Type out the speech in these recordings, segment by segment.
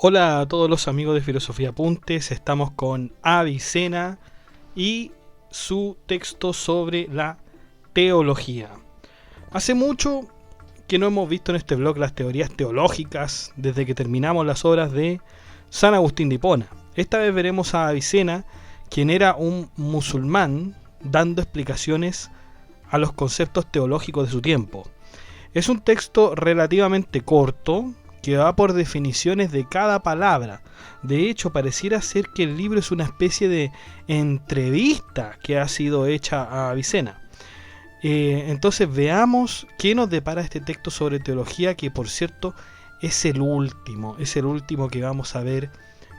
Hola a todos los amigos de Filosofía Apuntes, estamos con Avicena y su texto sobre la teología. Hace mucho que no hemos visto en este blog las teorías teológicas desde que terminamos las obras de San Agustín de Hipona. Esta vez veremos a Avicena, quien era un musulmán, dando explicaciones a los conceptos teológicos de su tiempo. Es un texto relativamente corto, que va por definiciones de cada palabra. De hecho, pareciera ser que el libro es una especie de entrevista que ha sido hecha a Avicena. Entonces veamos qué nos depara este texto sobre teología, que por cierto es el último que vamos a ver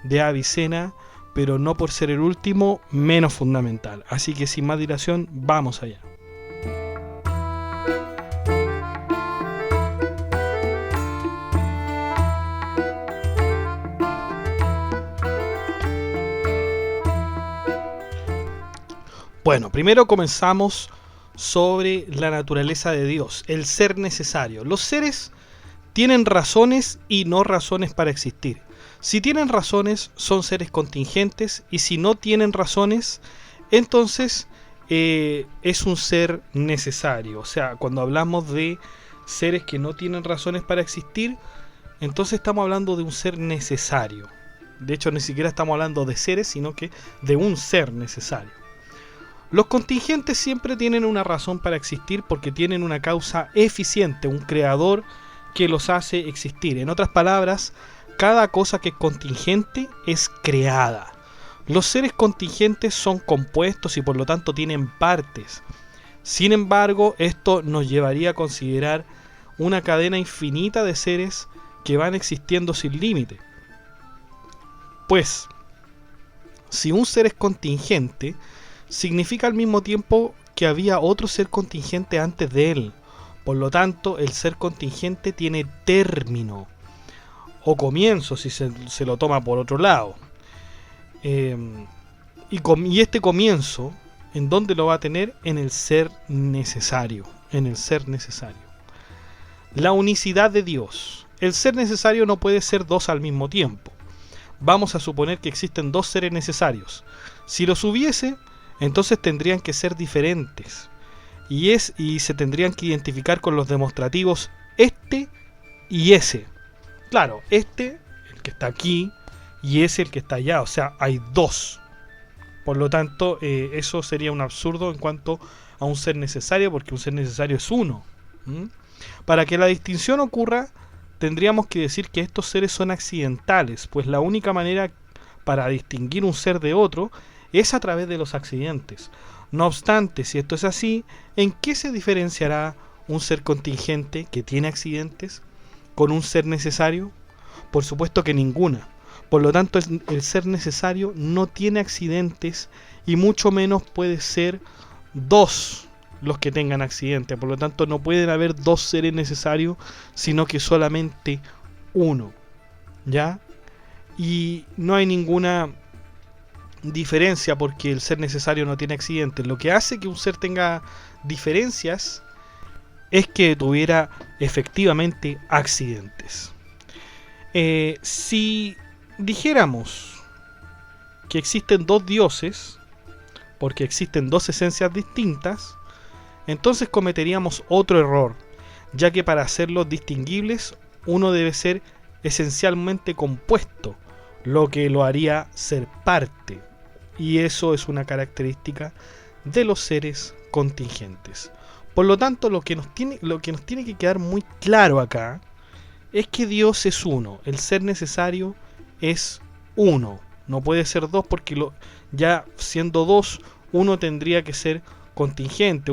de Avicena, pero no por ser el último menos fundamental. Así que sin más dilación, vamos allá. Bueno, primero comenzamos sobre la naturaleza de Dios, el ser necesario. Los seres tienen razones y no razones para existir. Si tienen razones, son seres contingentes, y si no tienen razones, entonces es un ser necesario. O sea, cuando hablamos de seres que no tienen razones para existir, entonces estamos hablando de un ser necesario. De hecho, ni siquiera estamos hablando de seres, sino que de un ser necesario. Los contingentes siempre tienen una razón para existir porque tienen una causa eficiente, un creador que los hace existir. En otras palabras, cada cosa que es contingente es creada. Los seres contingentes son compuestos y por lo tanto tienen partes. Sin embargo, esto nos llevaría a considerar una cadena infinita de seres que van existiendo sin límite. Pues, si un ser es contingente, significa al mismo tiempo que había otro ser contingente antes de él. Por lo tanto, el ser contingente tiene término o comienzo, si se lo toma por otro lado. Y este comienzo, ¿en dónde lo va a tener? En el ser necesario. En el ser necesario. La unicidad de Dios. El ser necesario no puede ser dos al mismo tiempo. Vamos a suponer que existen dos seres necesarios. Si los hubiese, entonces tendrían que ser diferentes y se tendrían que identificar con los demostrativos este y ese. Claro, este, el que está aquí, y ese, el que está allá. O sea, hay dos. Por lo tanto, eso sería un absurdo en cuanto a un ser necesario, porque un ser necesario es uno. Para que la distinción ocurra, tendríamos que decir que estos seres son accidentales, pues la única manera para distinguir un ser de otro es a través de los accidentes. No obstante, si esto es así, ¿en qué se diferenciará un ser contingente que tiene accidentes con un ser necesario? Por supuesto que ninguna. Por lo tanto, el ser necesario no tiene accidentes y mucho menos puede ser dos los que tengan accidentes. Por lo tanto, no pueden haber dos seres necesarios, sino que solamente uno. ¿Ya? Y no hay ninguna diferencia porque el ser necesario no tiene accidentes. Lo que hace que un ser tenga diferencias es que tuviera efectivamente accidentes. Si dijéramos que existen dos dioses porque existen dos esencias distintas, entonces cometeríamos otro error, ya que para hacerlos distinguibles uno debe ser esencialmente compuesto, lo que lo haría ser parte. Y eso es una característica de los seres contingentes. Por lo tanto, lo que nos tiene que quedar muy claro acá es que Dios es uno. El ser necesario es uno. No puede ser dos porque ya siendo dos, uno tendría que ser contingente.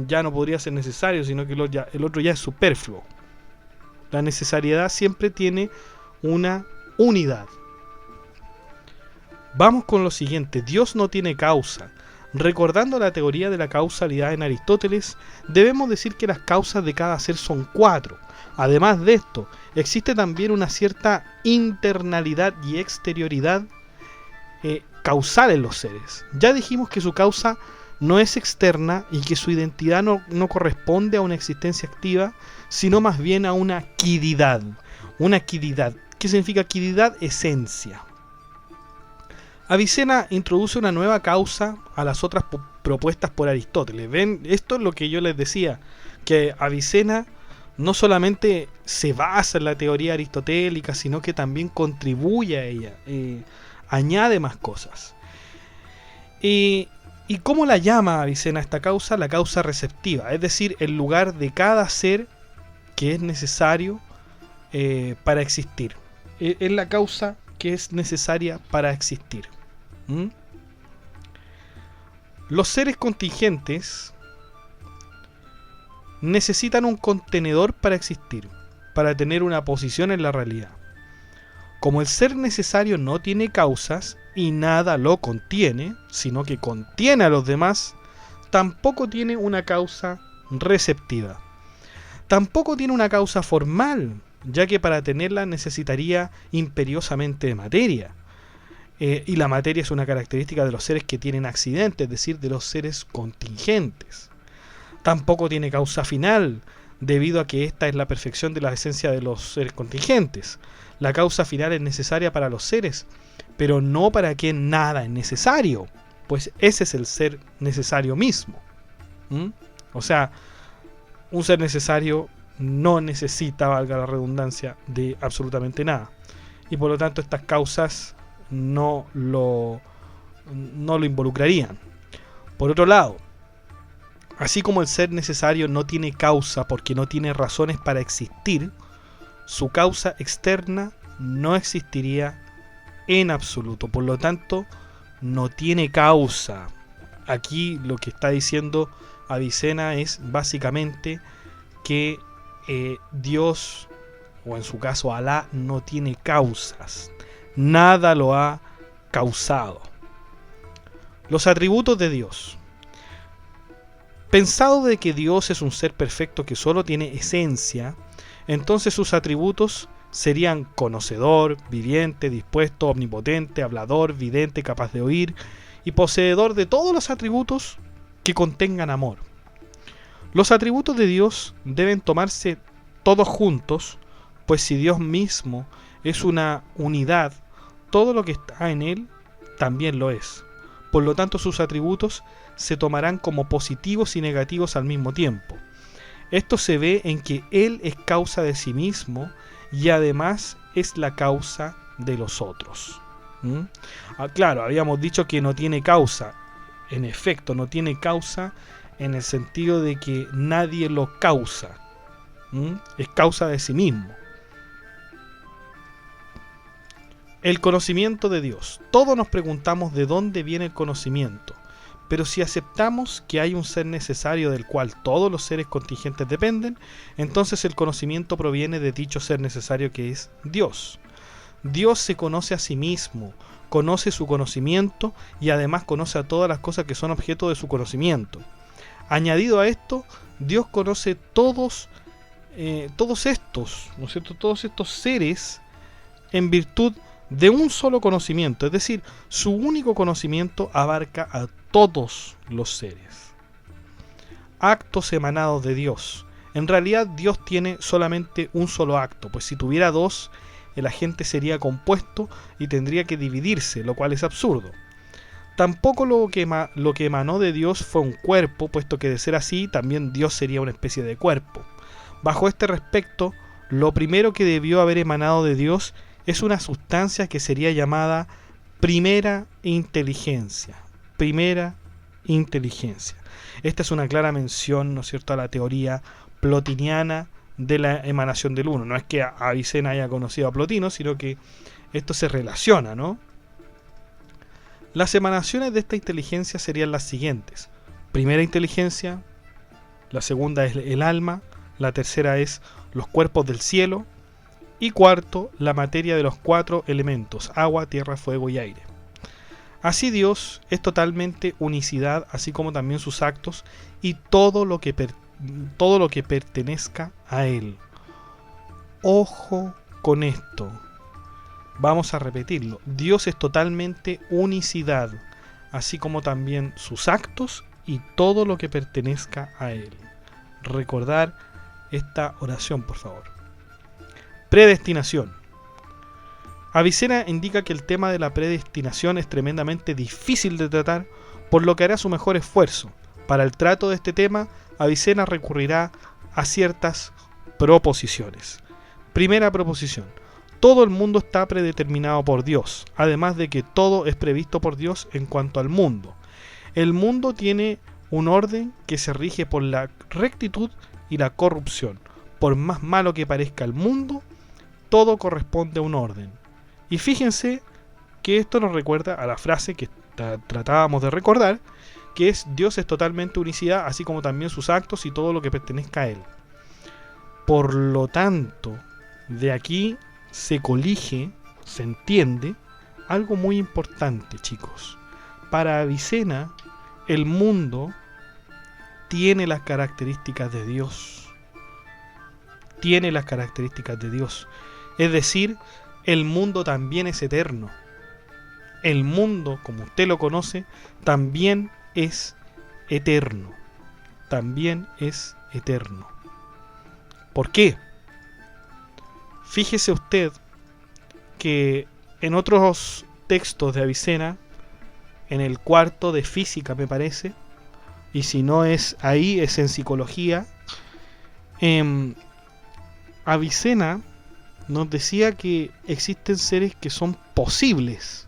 Ya no podría ser necesario, sino que el otro ya es superfluo. La necesariedad siempre tiene una unidad. Vamos con lo siguiente. Dios no tiene causa. Recordando la teoría de la causalidad en Aristóteles, debemos decir que las causas de cada ser son 4. Además de esto, existe también una cierta internalidad y exterioridad causal en los seres. Ya dijimos que su causa no es externa y que su identidad no corresponde a una existencia activa, sino más bien a una quididad. Una quididad. que significa quiridad, esencia. Avicena introduce una nueva causa a las otras propuestas por Aristóteles. ¿Ven? Esto es lo que yo les decía, que Avicena no solamente se basa en la teoría aristotélica, sino que también contribuye a ella, añade más cosas. ¿Y cómo la llama Avicena esta causa? La causa receptiva, es decir, el lugar de cada ser que es necesario para existir. Es la causa que es necesaria para existir. Los seres contingentes necesitan un contenedor para existir, para tener una posición en la realidad. Como el ser necesario no tiene causas y nada lo contiene, sino que contiene a los demás, tampoco tiene una causa receptiva. Tampoco tiene una causa formal, ya que para tenerla necesitaría imperiosamente de materia. Y la materia es una característica de los seres que tienen accidentes, es decir, de los seres contingentes. Tampoco tiene causa final, debido a que esta es la perfección de la esencia de los seres contingentes. La causa final es necesaria para los seres, pero no para quien nada es necesario, pues ese es el ser necesario mismo. O sea, un ser necesario no necesita, valga la redundancia, de absolutamente nada. Y por lo tanto estas causas no lo involucrarían. Por otro lado, así como el ser necesario no tiene causa porque no tiene razones para existir, su causa externa no existiría en absoluto. Por lo tanto, no tiene causa. Aquí lo que está diciendo Avicena es básicamente que Dios, o en su caso Alá, no tiene causas. Nada lo ha causado. Los atributos de Dios. Pensado de que Dios es un ser perfecto que solo tiene esencia, entonces sus atributos serían conocedor, viviente, dispuesto, omnipotente, hablador, vidente, capaz de oír y poseedor de todos los atributos que contengan amor. Los atributos de Dios deben tomarse todos juntos, pues si Dios mismo es una unidad, todo lo que está en Él también lo es. Por lo tanto, sus atributos se tomarán como positivos y negativos al mismo tiempo. Esto se ve en que Él es causa de sí mismo y además es la causa de los otros. Claro, habíamos dicho que no tiene causa. En efecto, no tiene causa en el sentido de que nadie lo causa. Es causa de sí mismo. El conocimiento de Dios. Todos nos preguntamos de dónde viene el conocimiento. Pero si aceptamos que hay un ser necesario del cual todos los seres contingentes dependen, entonces el conocimiento proviene de dicho ser necesario que es Dios. Dios se conoce a sí mismo, conoce su conocimiento y además conoce a todas las cosas que son objeto de su conocimiento. Añadido a esto, Dios conoce todos estos, ¿no es cierto? Todos estos seres en virtud de un solo conocimiento, es decir, su único conocimiento abarca a todos los seres. Actos emanados de Dios. En realidad Dios tiene solamente un solo acto, pues si tuviera dos, el agente sería compuesto y tendría que dividirse, lo cual es absurdo. Tampoco lo que emanó de Dios fue un cuerpo, puesto que de ser así, también Dios sería una especie de cuerpo. Bajo este respecto, lo primero que debió haber emanado de Dios es una sustancia que sería llamada primera inteligencia. Primera inteligencia. Esta es una clara mención, ¿no es cierto?, a la teoría plotiniana de la emanación del uno. No es que Avicena haya conocido a Plotino, sino que esto se relaciona, ¿no? Las emanaciones de esta inteligencia serían las siguientes. Primera inteligencia, la segunda es el alma, la tercera es los cuerpos del cielo, y cuarto, la materia de los 4 elementos, agua, tierra, fuego y aire. Así Dios es totalmente unicidad, así como también sus actos y todo lo que pertenezca a Él. Ojo con esto. Vamos a repetirlo. Dios es totalmente unicidad, así como también sus actos y todo lo que pertenezca a Él. Recordar esta oración, por favor. Predestinación. Avicena indica que el tema de la predestinación es tremendamente difícil de tratar, por lo que hará su mejor esfuerzo. Para el trato de este tema, Avicena recurrirá a ciertas proposiciones. Primera proposición: todo el mundo está predeterminado por Dios, además de que todo es previsto por Dios en cuanto al mundo. El mundo tiene un orden que se rige por la rectitud y la corrupción. Por más malo que parezca el mundo, todo corresponde a un orden. Y fíjense que esto nos recuerda a la frase que tratábamos de recordar, que es: Dios es totalmente unicidad, así como también sus actos y todo lo que pertenezca a Él. Por lo tanto, de aquí se colige, se entiende algo muy importante, chicos. Para Avicena, el mundo tiene las características de Dios. Tiene las características de Dios. Es decir, el mundo también es eterno. El mundo, como usted lo conoce, también es eterno. También es eterno. ¿Por qué? Fíjese usted que en otros textos de Avicena, en el cuarto de física me parece, y si no es ahí, es en psicología, Avicena nos decía que existen seres que son posibles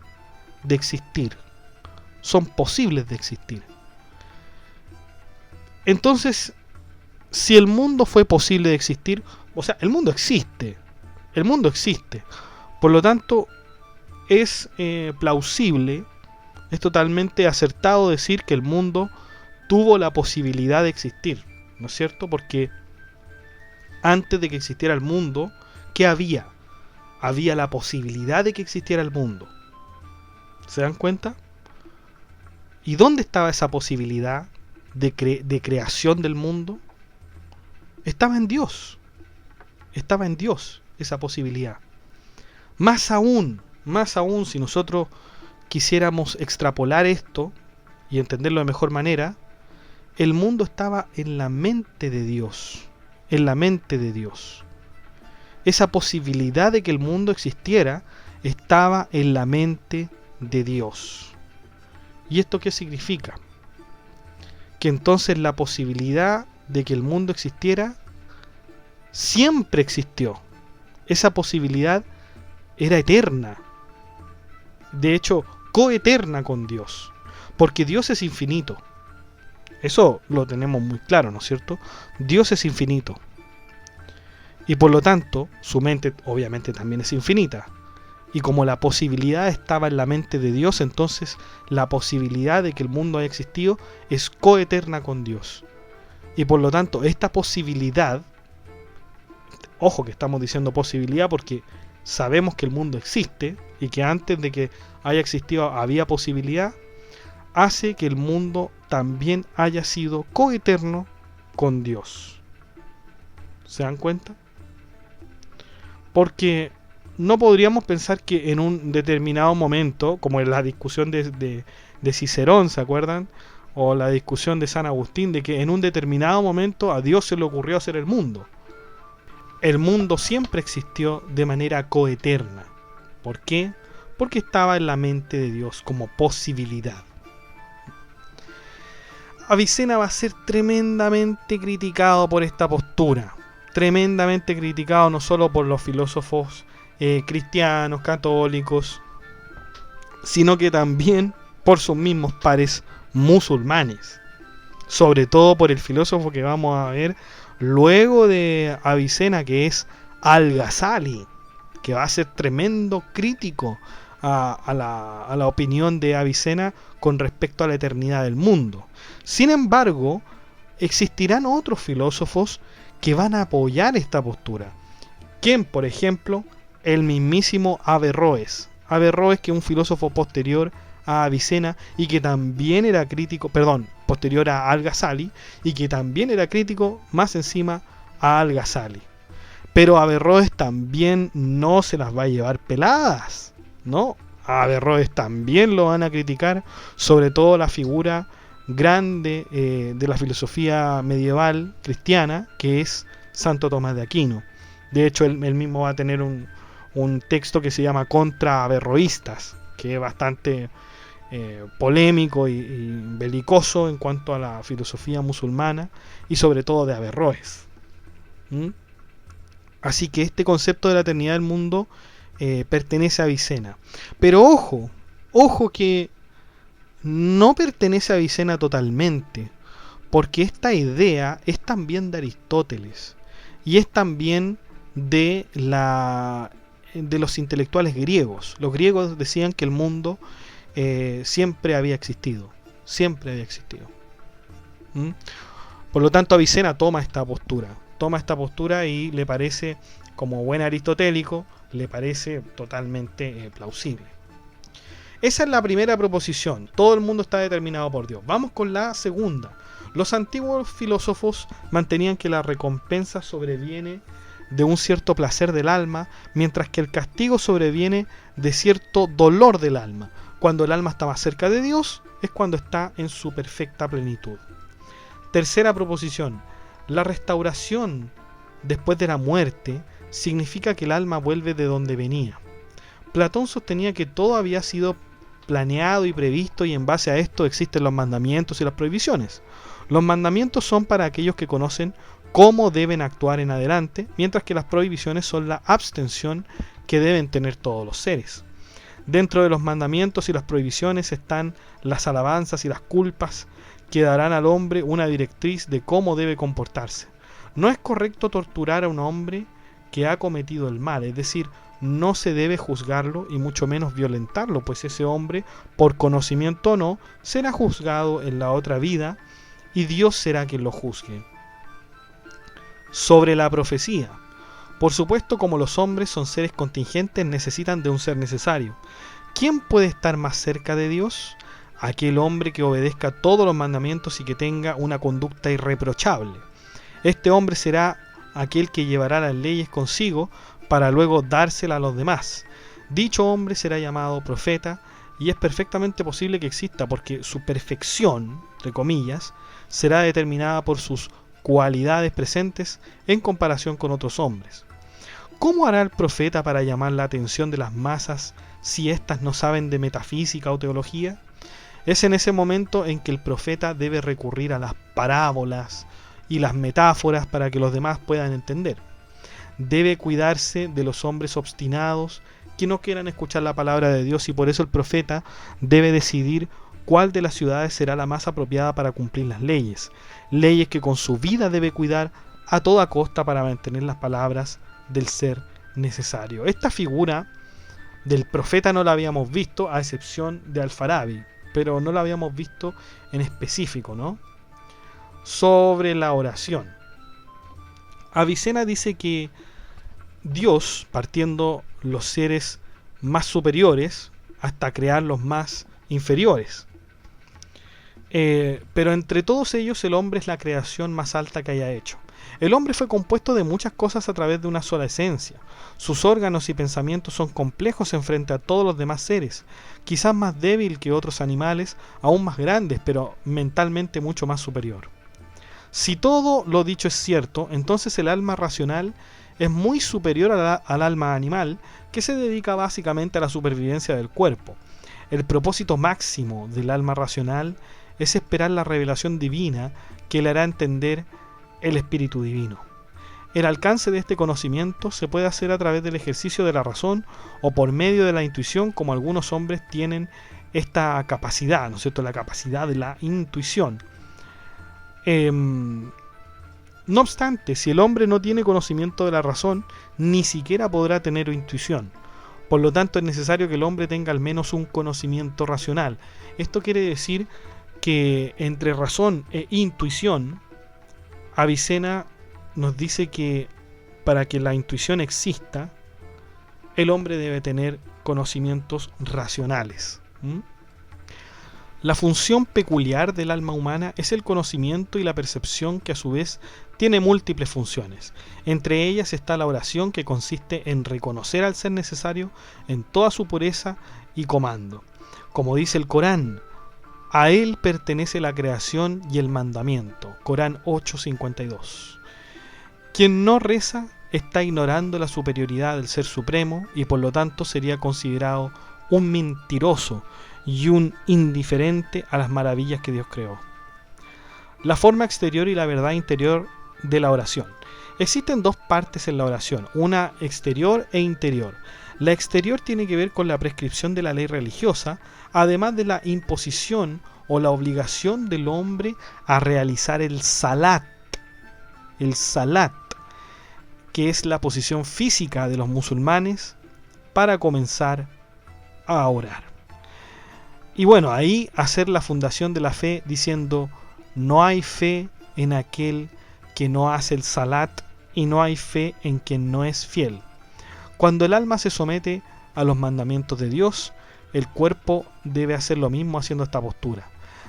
de existir. Son posibles de existir. Entonces, si el mundo fue posible de existir, o sea, el mundo existe. El mundo existe. Por lo tanto, es plausible, es totalmente acertado decir que el mundo tuvo la posibilidad de existir, ¿no es cierto? Porque antes de que existiera el mundo, ¿qué había? Había la posibilidad de que existiera el mundo. ¿Se dan cuenta? ¿Y dónde estaba esa posibilidad de creación del mundo? Estaba en Dios. Estaba en Dios esa posibilidad. Más aún, si nosotros quisiéramos extrapolar esto y entenderlo de mejor manera, el mundo estaba en la mente de Dios. En la mente de Dios. Esa posibilidad de que el mundo existiera estaba en la mente de Dios. ¿Y esto qué significa? Que entonces la posibilidad de que el mundo existiera siempre existió. Esa posibilidad era eterna. De hecho, coeterna con Dios. Porque Dios es infinito. Eso lo tenemos muy claro, ¿no es cierto? Dios es infinito. Y por lo tanto, su mente obviamente también es infinita. Y como la posibilidad estaba en la mente de Dios, entonces la posibilidad de que el mundo haya existido es coeterna con Dios. Y por lo tanto, esta posibilidad, ojo que estamos diciendo posibilidad porque sabemos que el mundo existe y que antes de que haya existido había posibilidad, hace que el mundo también haya sido coeterno con Dios. ¿Se dan cuenta? Porque no podríamos pensar que en un determinado momento, como en la discusión de Cicerón, ¿se acuerdan? O la discusión de San Agustín, de que en un determinado momento a Dios se le ocurrió hacer el mundo. El mundo siempre existió de manera coeterna. ¿Por qué? Porque estaba en la mente de Dios como posibilidad. Avicena va a ser tremendamente criticado por esta postura. Tremendamente criticado no solo por los filósofos cristianos, católicos, sino que también por sus mismos pares musulmanes. Sobre todo por el filósofo que vamos a ver luego de Avicena, que es Al-Ghazali, que va a ser tremendo crítico a la opinión de Avicena con respecto a la eternidad del mundo. Sin embargo, existirán otros filósofos que van a apoyar esta postura. ¿Quién, por ejemplo? El mismísimo Averroes. Averroes, que es un filósofo posterior a Avicena y que también era crítico, posterior a Al-Ghazali, y que también era crítico más encima a Al-Ghazali. Pero Averroes también no se las va a llevar peladas, ¿no? A Averroes también lo van a criticar, sobre todo la figura grande de la filosofía medieval cristiana, que es Santo Tomás de Aquino. De hecho, él mismo va a tener un un texto que se llama Contra Averroístas, que es bastante polémico y belicoso en cuanto a la filosofía musulmana y sobre todo de Averroes. ¿Mm? Así que este concepto de la eternidad del mundo pertenece a Avicena. Pero ojo que no pertenece a Avicena totalmente, porque esta idea es también de Aristóteles y es también de los intelectuales griegos. Los griegos decían que el mundo siempre había existido. ¿Mm? Por lo tanto, Avicena toma esta postura y le parece, como buen aristotélico, le parece totalmente plausible. Esa es la primera proposición. Todo el mundo está determinado por Dios. Vamos con la segunda. Los antiguos filósofos mantenían que la recompensa sobreviene de un cierto placer del alma, mientras que el castigo sobreviene de cierto dolor del alma. Cuando el alma está más cerca de Dios, es cuando está en su perfecta plenitud. Tercera proposición. La restauración después de la muerte significa que el alma vuelve de donde venía. Platón sostenía que todo había sido planeado y previsto, y en base a esto existen los mandamientos y las prohibiciones. Los mandamientos son para aquellos que conocen cómo deben actuar en adelante, mientras que las prohibiciones son la abstención que deben tener todos los seres. Dentro de los mandamientos y las prohibiciones están las alabanzas y las culpas que darán al hombre una directriz de cómo debe comportarse. No es correcto torturar a un hombre que ha cometido el mal, es decir, no se debe juzgarlo y mucho menos violentarlo, pues ese hombre, por conocimiento o no, será juzgado en la otra vida y Dios será quien lo juzgue. Sobre la profecía. Por supuesto, como los hombres son seres contingentes, necesitan de un ser necesario. ¿Quién puede estar más cerca de Dios? Aquel hombre que obedezca todos los mandamientos y que tenga una conducta irreprochable. Este hombre será aquel que llevará las leyes consigo para luego dárselas a los demás. Dicho hombre será llamado profeta, y es perfectamente posible que exista, porque su perfección, entre comillas, será determinada por sus cualidades presentes en comparación con otros hombres. ¿Cómo hará el profeta para llamar la atención de las masas si éstas no saben de metafísica o teología? Es en ese momento en que el profeta debe recurrir a las parábolas y las metáforas para que los demás puedan entender. Debe cuidarse de los hombres obstinados que no quieran escuchar la palabra de Dios, y por eso el profeta debe decidir cuál de las ciudades será la más apropiada para cumplir las leyes que con su vida debe cuidar a toda costa para mantener las palabras del ser necesario. Esta figura del profeta no la habíamos visto, a excepción de Al-Farabi, pero no la habíamos visto en específico, ¿no? Sobre la oración. Avicena dice que Dios, partiendo los seres más superiores hasta crear los más inferiores, pero entre todos ellos el hombre es la creación más alta que haya hecho. El hombre fue compuesto de muchas cosas a través de una sola esencia. Sus órganos y pensamientos son complejos en frente a todos los demás seres, quizás más débil que otros animales, aún más grandes, pero mentalmente mucho más superior. Si todo lo dicho es cierto, entonces el alma racional es muy superior al alma animal, que se dedica básicamente a la supervivencia del cuerpo. El propósito máximo del alma racional es esperar la revelación divina que le hará entender el Espíritu Divino. El alcance de este conocimiento se puede hacer a través del ejercicio de la razón o por medio de la intuición, como algunos hombres tienen esta capacidad, ¿no es cierto?, la capacidad de la intuición. No obstante, si el hombre no tiene conocimiento de la razón, ni siquiera podrá tener intuición. Por lo tanto, es necesario que el hombre tenga al menos un conocimiento racional. Esto quiere decir que entre razón e intuición, Avicena nos dice que para que la intuición exista, el hombre debe tener conocimientos racionales. La función peculiar del alma humana es el conocimiento y la percepción, que a su vez tiene múltiples funciones. Entre ellas está la oración, que consiste en reconocer al ser necesario en toda su pureza y comando. Como dice el Corán, a él pertenece la creación y el mandamiento. Corán 8:52. Quien no reza está ignorando la superioridad del Ser Supremo y por lo tanto sería considerado un mentiroso y un indiferente a las maravillas que Dios creó. La forma exterior y la verdad interior de la oración. Existen dos partes en la oración, una exterior e interior. La exterior tiene que ver con la prescripción de la ley religiosa, además de la imposición o la obligación del hombre a realizar el salat, que es la posición física de los musulmanes para comenzar a orar. Y bueno, ahí hacer la fundación de la fe diciendo: no hay fe en aquel que no hace el salat y no hay fe en quien no es fiel. Cuando el alma se somete a los mandamientos de Dios, el cuerpo debe hacer lo mismo haciendo esta postura.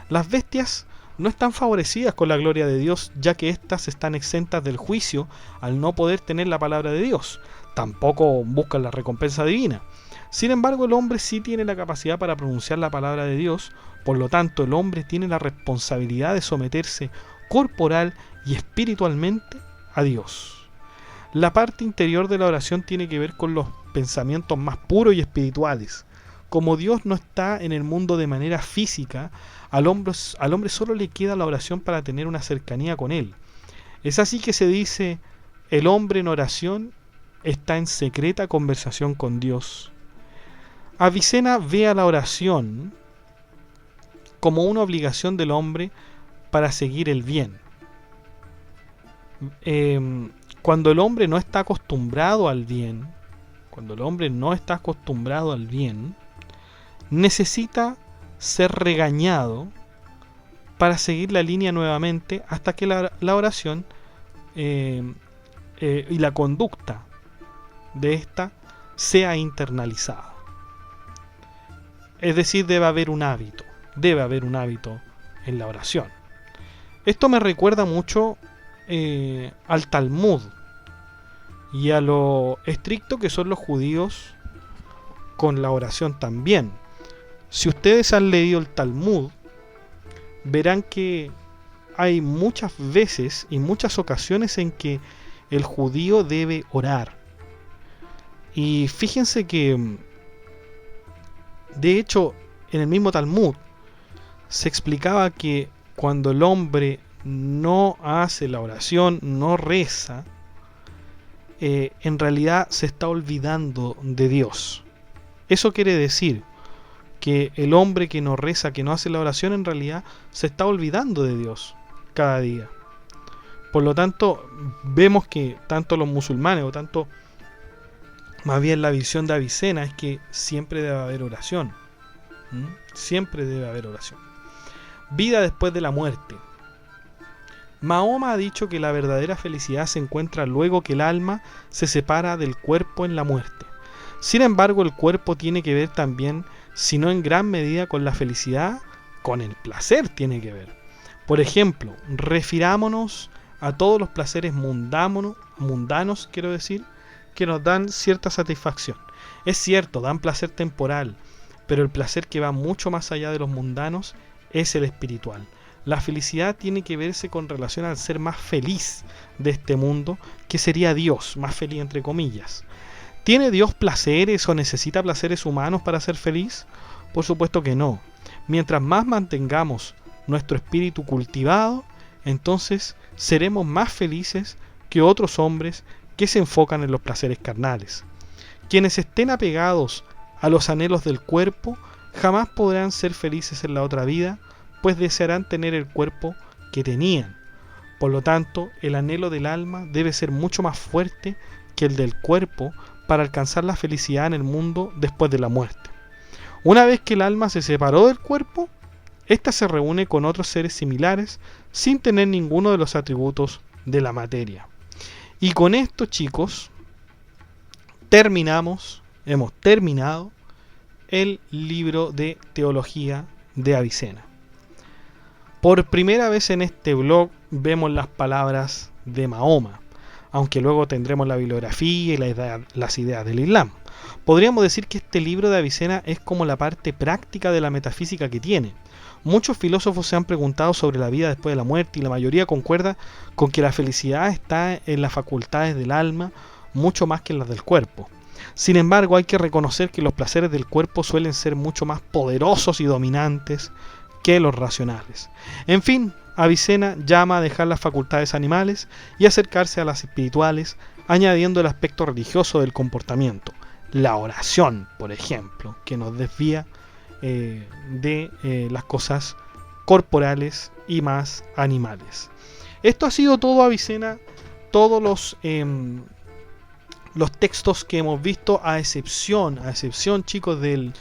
Las bestias no están favorecidas con la gloria de Dios, ya que éstas están exentas del juicio al no poder tener la palabra de Dios. Tampoco buscan la recompensa divina. Sin embargo, el hombre sí tiene la capacidad para pronunciar la palabra de Dios, por lo tanto, el hombre tiene la responsabilidad de someterse corporal y espiritualmente a Dios. La parte interior de la oración tiene que ver con los pensamientos más puros y espirituales. Como Dios no está en el mundo de manera física, al hombre solo le queda la oración para tener una cercanía con Él. Es así que se dice: el hombre en oración está en secreta conversación con Dios. Avicena ve a la oración como una obligación del hombre para seguir el bien. Cuando el hombre no está acostumbrado al bien, necesita ser regañado para seguir la línea nuevamente hasta que la oración y la conducta de esta sea internalizada. Es decir, debe haber un hábito en la oración. Esto me recuerda mucho al Talmud y a lo estricto que son los judíos con la oración también. Si ustedes han leído el Talmud, verán que hay muchas veces y muchas ocasiones en que el judío debe orar. Y fíjense que, de hecho, en el mismo Talmud se explicaba que cuando el hombre no hace la oración, no reza, en realidad se está olvidando de Dios. Eso quiere decir que el hombre que no reza, que no hace la oración, en realidad se está olvidando de Dios cada día. Por lo tanto, vemos que tanto los musulmanes, o tanto más bien la visión de Avicena, es que siempre debe haber oración. Siempre debe haber oración. Vida después de la muerte. Mahoma ha dicho que la verdadera felicidad se encuentra luego que el alma se separa del cuerpo en la muerte. Sin embargo, el cuerpo tiene que ver también, si no en gran medida, con la felicidad, con el placer tiene que ver. Por ejemplo, refirámonos a todos los placeres mundanos, que nos dan cierta satisfacción. Es cierto, dan placer temporal, pero el placer que va mucho más allá de los mundanos es el espiritual. La felicidad tiene que verse con relación al ser más feliz de este mundo, que sería Dios, más feliz entre comillas. ¿Tiene Dios placeres o necesita placeres humanos para ser feliz? Por supuesto que no. Mientras más mantengamos nuestro espíritu cultivado, entonces seremos más felices que otros hombres que se enfocan en los placeres carnales. Quienes estén apegados a los anhelos del cuerpo jamás podrán ser felices en la otra vida, pues desearán tener el cuerpo que tenían. Por lo tanto, el anhelo del alma debe ser mucho más fuerte que el del cuerpo para alcanzar la felicidad en el mundo después de la muerte. Una vez que el alma se separó del cuerpo, ésta se reúne con otros seres similares sin tener ninguno de los atributos de la materia. Y con esto, chicos, hemos terminado el libro de teología de Avicena. Por primera vez en este blog vemos las palabras de Mahoma, aunque luego tendremos la bibliografía y las ideas del Islam. Podríamos decir que este libro de Avicena es como la parte práctica de la metafísica que tiene. Muchos filósofos se han preguntado sobre la vida después de la muerte y la mayoría concuerda con que la felicidad está en las facultades del alma mucho más que en las del cuerpo. Sin embargo, hay que reconocer que los placeres del cuerpo suelen ser mucho más poderosos y dominantes que los racionales. En fin, Avicena llama a dejar las facultades animales y acercarse a las espirituales, añadiendo el aspecto religioso del comportamiento. La oración, por ejemplo, que nos desvía de las cosas corporales y más animales. Esto ha sido todo, Avicena, todos los textos que hemos visto, a excepción, chicos, del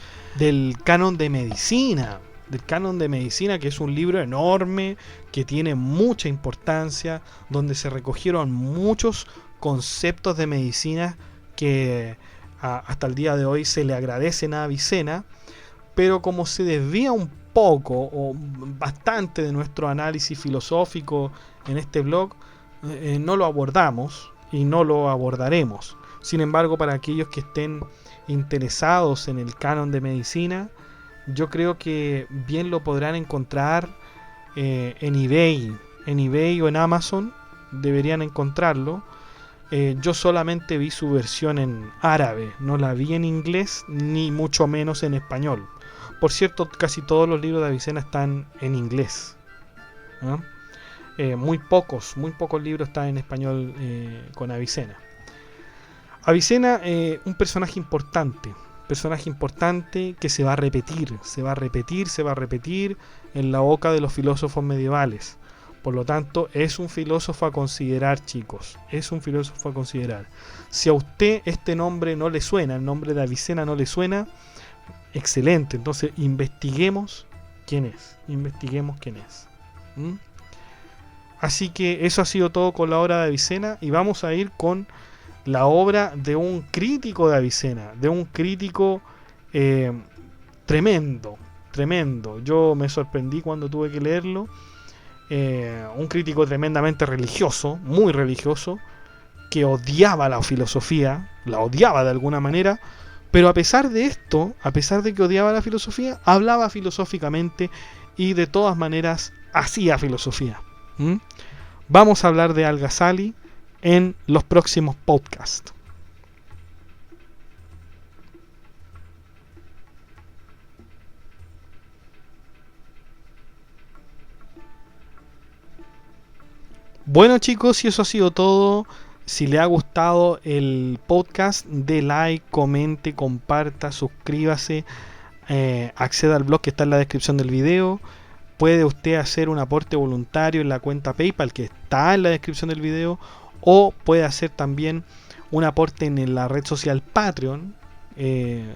canon de medicina. Del canon de medicina, que es un libro enorme, que tiene mucha importancia, donde se recogieron muchos conceptos de medicina que hasta el día de hoy se le agradecen a Avicena, pero como se desvía un poco o bastante de nuestro análisis filosófico en este blog, no lo abordamos y no lo abordaremos. Sin embargo, para aquellos que estén interesados en el canon de medicina, yo creo que bien lo podrán encontrar en eBay o en Amazon. Deberían encontrarlo. Yo solamente vi su versión en árabe, no la vi en inglés ni mucho menos en español. Por cierto, casi todos los libros de Avicena están en inglés, ¿no? Muy pocos libros están en español con Avicena. Avicena, un personaje importante que se va a repetir en la boca de los filósofos medievales. Por lo tanto, es un filósofo a considerar, chicos. Es un filósofo a considerar. Si a usted este nombre no le suena, el nombre de Avicena no le suena, excelente. Entonces, investiguemos quién es. Así que eso ha sido todo con la obra de Avicena. Y vamos a ir con la obra de un crítico de Avicena. De un crítico tremendo. Yo me sorprendí cuando tuve que leerlo. Un crítico tremendamente religioso, muy religioso, que odiaba la filosofía, la odiaba de alguna manera, pero a pesar de esto, a pesar de que odiaba la filosofía, hablaba filosóficamente y de todas maneras hacía filosofía. Vamos a hablar de Al-Ghazali en los próximos podcasts. Bueno, chicos, y eso ha sido todo. Si le ha gustado el podcast, dé like, comente, comparta, suscríbase, acceda al blog que está en la descripción del video. Puede usted hacer un aporte voluntario en la cuenta PayPal que está en la descripción del video, o puede hacer también un aporte en la red social Patreon de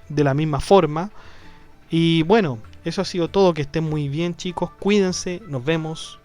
la misma forma. Y bueno, eso ha sido todo. Que estén muy bien, chicos, cuídense, nos vemos.